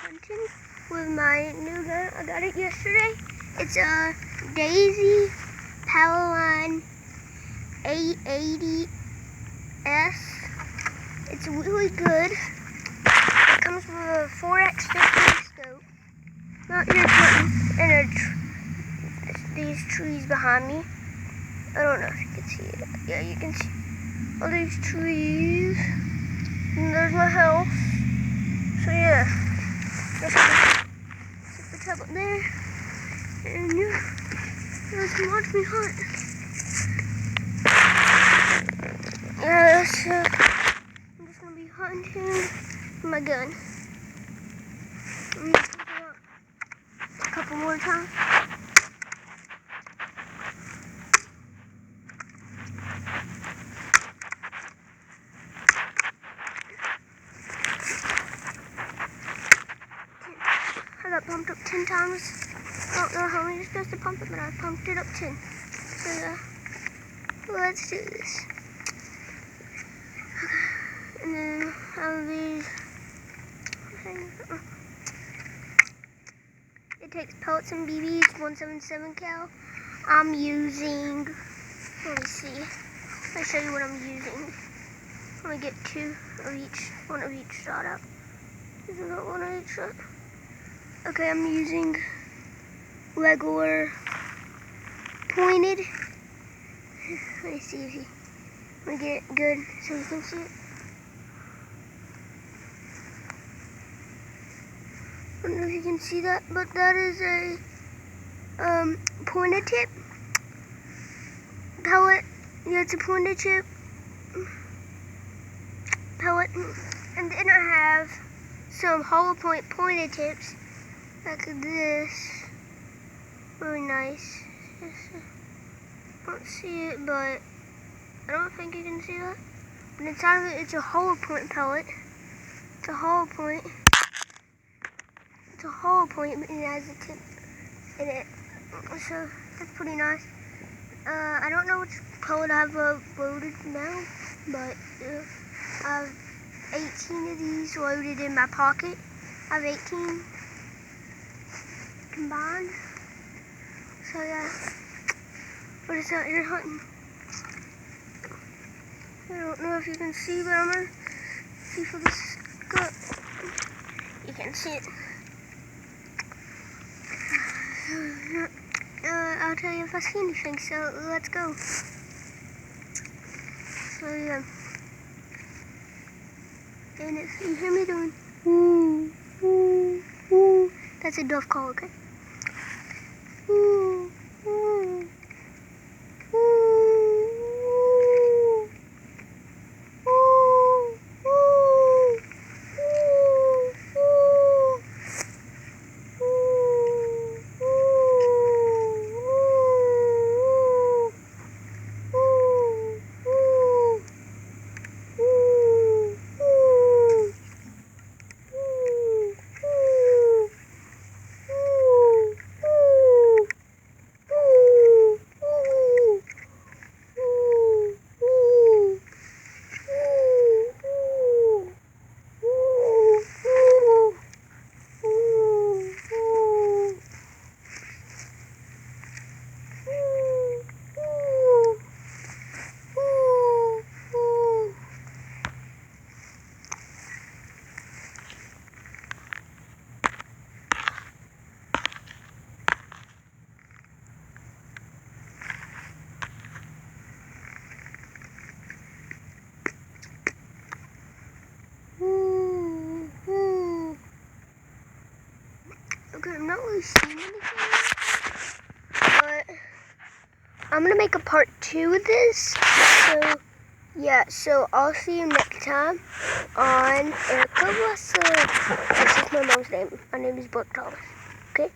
hunting with my new gun. I got it yesterday. It's a Daisy Powerline 880S. It's really good. It comes with a 4x15 scope. Not your button, and these trees behind me. I don't know if you can see it. Yeah, you can see all these trees. And there's my house. So yeah, just set the tablet there, and yeah, you guys can watch me hunt. Yeah, so I'm just gonna be hunting with my gun. I'm gonna pump it up a couple more times. I got pumped up 10 times. I don't know how many you're supposed to pump it, but I pumped it up 10. So yeah, let's do this. And then have these things. It takes pellets and BBs, 177 cal. I'm using, let me see. I'll show you what I'm using. I'm gonna get one of each shot out. Isn't that one of each shot? Okay, I'm using regular pointed. Let me see if you want to get it good so you can see it. I don't know if you can see that, but that is a pointed tip pellet. Yeah, it's a pointed tip pellet. And then I have some hollow point pointed tips like this. Really nice. I don't see it, but I don't think you can see that. But inside of it, it's a hollow point pellet. It's a hollow point. It's a hollow point, but it has a tip in it. So that's pretty nice. I don't know which pellet I've loaded now, but I have 18 of these loaded in my pocket. I have 18 combined. So yeah, we're just out here hunting. I don't know if you can see, but I'm gonna see for the scope. You can see it. I'll tell you if I see anything, so let's go. So yeah. And if you hear me doing woo, woo, woo, that's a dove call, okay? Woo, woo, woo, woo, woo, Okay, I'm not really seeing anything, but I'm gonna make a part 2 of this. So yeah, so I'll see you next time on Erica Russell. That's just my mom's name. My name is Brooke Thomas. Okay.